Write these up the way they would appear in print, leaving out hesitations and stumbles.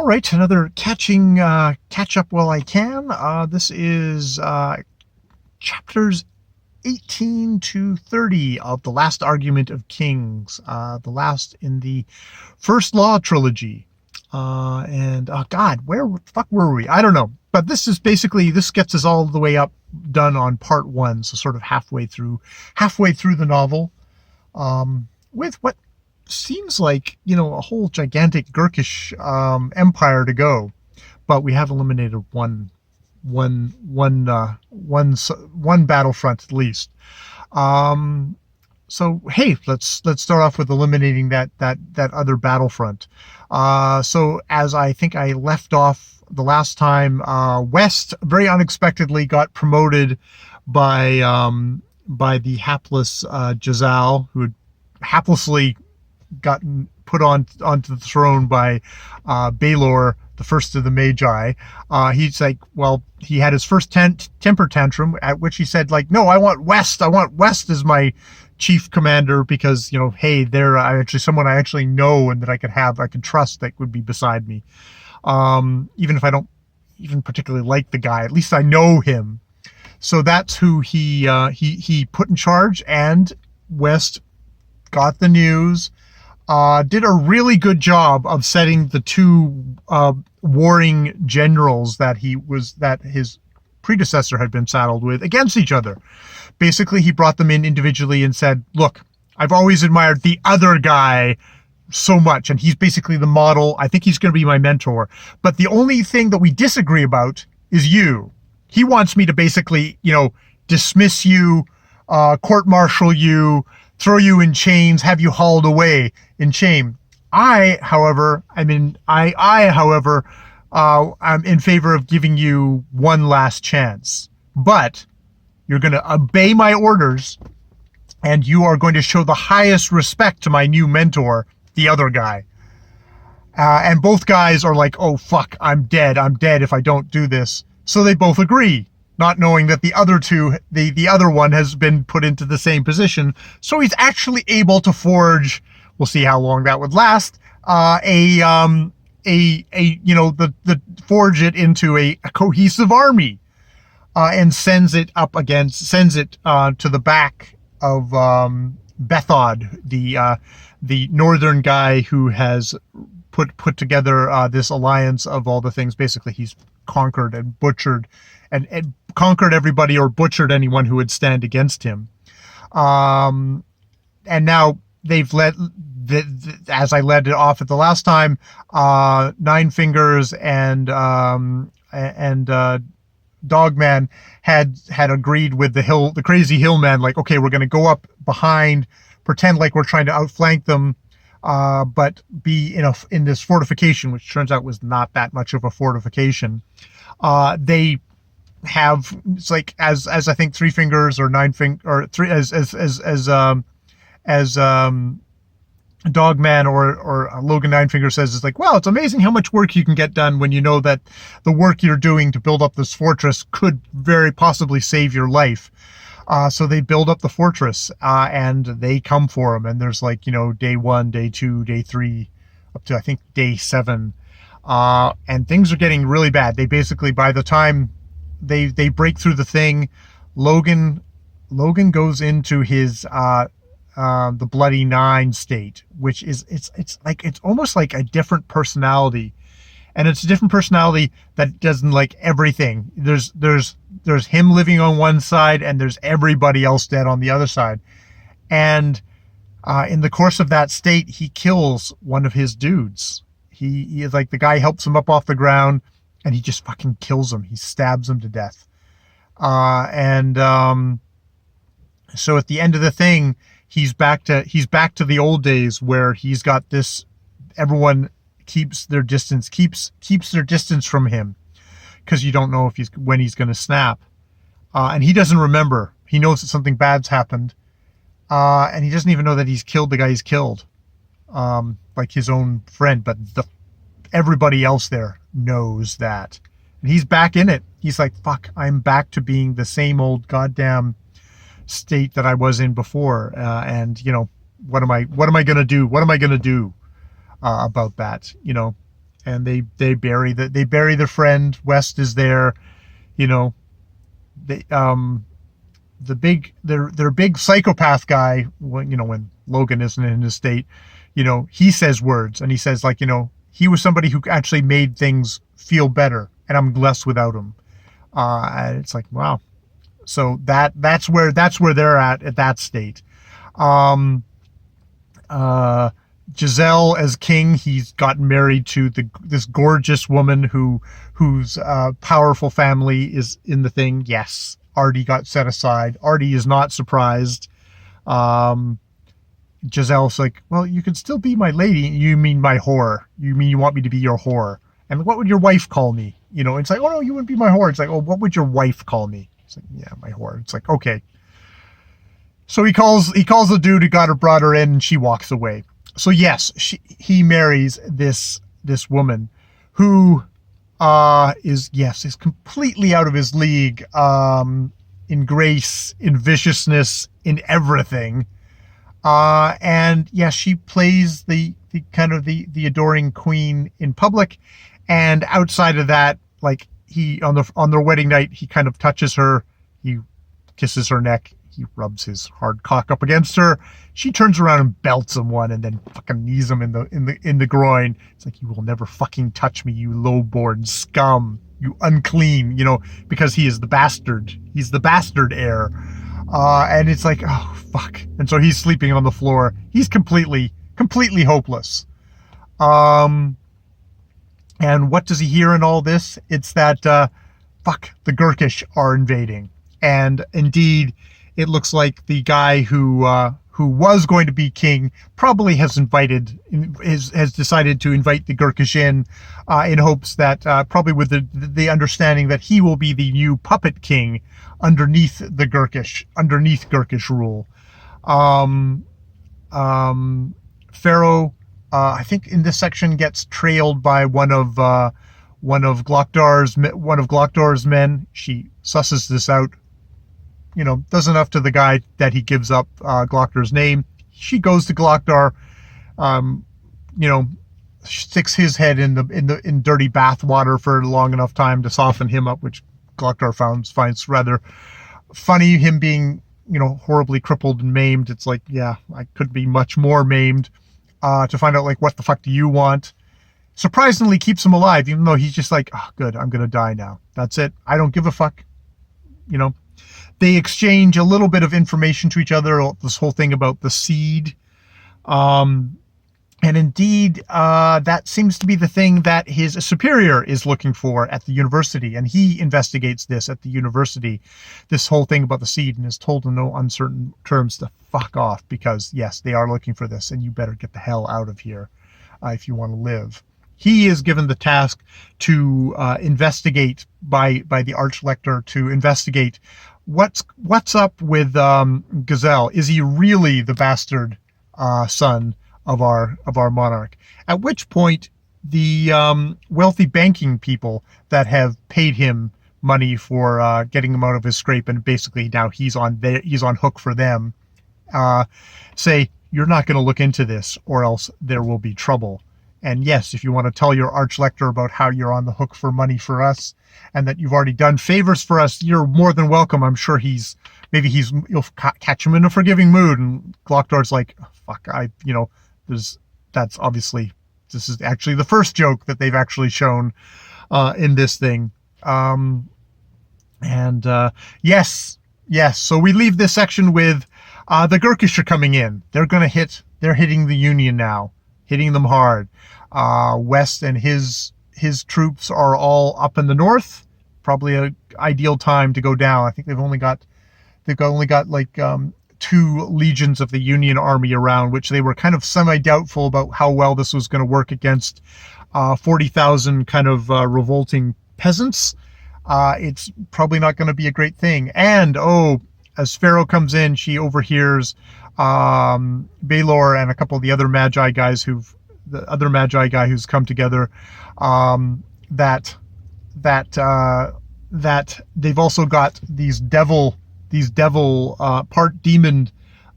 All right, another catch up while I can. This is chapters 18 to 30 of the last argument of Kings, the last in the First Law trilogy. And God, where the fuck were we? I don't know. But this gets us all the way up, done on part one, so sort of halfway through the novel, with what seems like, a whole gigantic Gurkish empire to go, but we have eliminated one battlefront at least. So hey, let's start off with eliminating that other battlefront. So as I think I left off the last time, West very unexpectedly got promoted by the hapless Jazal, who had haplessly gotten put onto the throne by Baelor, the first of the Magi. He's like, well, he had his first temper tantrum, at which he said, like, no, I want West as my chief commander, because, hey, they're actually someone I actually know and that I could trust, that would be beside me. Even if I don't even particularly like the guy, at least I know him. So that's who he put in charge, and West got the news. Did a really good job of setting the two warring generals that his predecessor had been saddled with against each other. Basically, he brought them in individually and said, look, I've always admired the other guy so much, and he's basically the model. I think he's going to be my mentor. But the only thing that we disagree about is you. He wants me to basically, dismiss you, court-martial you, throw you in chains, have you hauled away in chain. However, I'm in favor of giving you one last chance. But you're going to obey my orders, and you are going to show the highest respect to my new mentor, the other guy. And both guys are like, oh, fuck, I'm dead if I don't do this. So they both agree, not knowing that the other one has been put into the same position. So he's actually able to forge, we'll see how long that would last, forge it into a cohesive army, and sends it to the back of Bethod, the northern guy who has put together this alliance of all the things. Basically, he's conquered and butchered and conquered everybody, or butchered anyone who would stand against him. And now they've as I led it off at the last time, Nine Fingers and Dogman had agreed with the crazy hillman, like, okay, we're going to go up behind, pretend like we're trying to outflank them, but be in this fortification, which turns out was not that much of a fortification. They have, it's like, as I think Three Fingers or Nine Fingers, or three, as Dogman or Logan Nine Fingers says, is like, well, it's amazing how much work you can get done when you know that the work you're doing to build up this fortress could very possibly save your life. So they build up the fortress, and they come for them. And there's like, day 1, day 2, day 3, up to, I think, day 7. And things are getting really bad. They basically, by the time they break through the thing, Logan goes into his the Bloody Nine state, which is it's almost like a different personality, and it's a different personality that doesn't like everything. There's him living on one side, and there's everybody else dead on the other side. And in the course of that state, he kills one of his dudes. He is like, the guy helps him up off the ground, and he just fucking kills him. He stabs him to death. So at the end of the thing, he's back to the old days where he's got this, everyone keeps their distance from him, because you don't know when he's going to snap. And he doesn't remember. He knows that something bad's happened. And he doesn't even know that he's killed the guy he's killed. Like his own friend, but everybody else there knows that. And he's back in it. He's like, fuck, I'm back to being the same old goddamn state that I was in before. And what am I going to do? What am I going to do about that? and they bury the friend. West is there, you know. They their big psychopath guy, when Logan isn't in his state, he says words, and he says, like, he was somebody who actually made things feel better, and I'm blessed without him. And it's like, wow. So that's where they're at that state. Giselle as king, he's gotten married to this gorgeous woman whose powerful family is in the thing. Yes, Artie got set aside. Artie is not surprised. Giselle's like, well, you can still be my lady. You mean my whore? You mean you want me to be your whore? And what would your wife call me? It's like, oh no, you wouldn't be my whore. It's like, oh, what would your wife call me? It's like, yeah, my whore. It's like, okay. So he calls the dude who brought her in, and she walks away. So yes, he marries this woman who is completely out of his league, in grace, in viciousness, in everything. And yes, she plays the kind of the adoring queen in public, and outside of that, like, he on their wedding night, he kind of touches her, he kisses her neck, he rubs his hard cock up against her. She turns around and belts him one, and then fucking knees him in the groin. It's like, you will never fucking touch me, you low-born scum, you unclean, because he is the bastard. He's the bastard heir. And it's like, oh fuck. And so he's sleeping on the floor. He's completely hopeless. And what does he hear in all this? It's that, the Gurkish are invading. And indeed, it looks like the guy who was going to be king probably has decided to invite the Gurkish in hopes that, probably with the understanding that he will be the new puppet king underneath Gurkish rule. Pharaoh, I think in this section, gets trailed by one of Glockdar's men. She susses this out, does enough to the guy that he gives up Glockdar's name. She goes to Glockdar, sticks his head in dirty bath water for a long enough time to soften him up, which Glockdar finds rather funny, him being, horribly crippled and maimed. It's like, yeah, I could be much more maimed, to find out, like, what the fuck do you want? Surprisingly keeps him alive, even though he's just like, oh, good, I'm gonna die now. That's it. I don't give a fuck. They exchange a little bit of information to each other, this whole thing about the seed. And indeed, that seems to be the thing that his superior is looking for at the university. And he investigates this at the university, this whole thing about the seed, and is told in no uncertain terms to fuck off, because yes, they are looking for this, and you better get the hell out of here if you want to live. He is given the task to investigate by the Archlector, to investigate what's up with Gazelle. Is he really the bastard son of our monarch? At which point, the wealthy banking people that have paid him money for getting him out of his scrape, and basically now he's on hook for them, say, you're not going to look into this, or else there will be trouble. And yes, if you want to tell your Archlector about how you're on the hook for money for us, and that you've already done favors for us, you're more than welcome. I'm sure you'll catch him in a forgiving mood. And Glockdar's like, oh, fuck, that's obviously, this is actually the first joke that they've actually shown in this thing. Yes. So we leave this section with the Gurkish are coming in. They're hitting the Union now, hitting them hard. West and his troops are all up in the north. Probably an ideal time to go down. I think they've only got like 2 legions of the Union army around, which they were kind of semi-doubtful about how well this was going to work against 40,000 kind of revolting peasants. It's probably not going to be a great thing. And as Pharaoh comes in, she overhears Baelor and a couple of the other Magi guys who's come together, that they've also got these devil part demon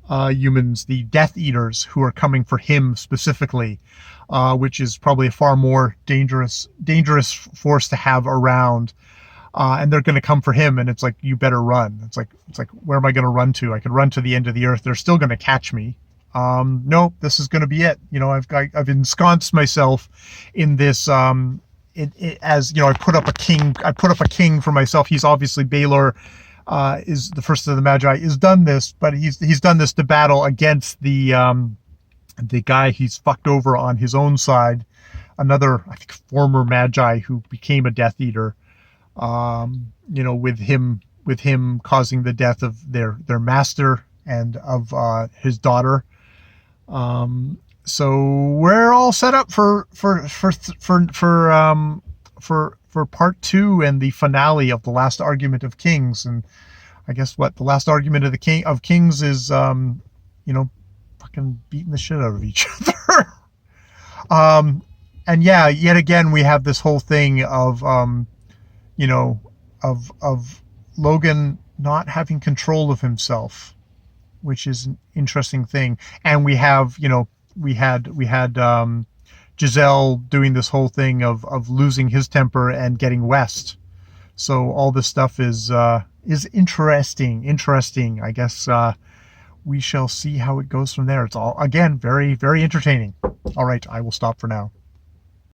humans, the Death Eaters, who are coming for him specifically. which is probably a far more dangerous force to have around. And they're going to come for him, and it's like, you better run. It's like, where am I going to run to? I could run to the end of the earth. They're still going to catch me. No, this is going to be it. I've ensconced myself in this. As I put up a king. I put up a king for myself. He's obviously Baylor. Is the first of the Magi. Is done this, but he's done this to battle against the guy he's fucked over on his own side. Another, I think, former Magi who became a Death Eater. With him causing the death of their master and of his daughter. So we're all set up for part 2 and the finale of the last argument of Kings. And I guess the last argument of Kings is fucking beating the shit out of each other. And yeah, yet again we have this whole thing of of Logan not having control of himself, which is an interesting thing. And we have, we had Giselle doing this whole thing of losing his temper and getting West. So all this stuff is interesting. I guess we shall see how it goes from there. It's all, again, very, very entertaining. All right, I will stop for now.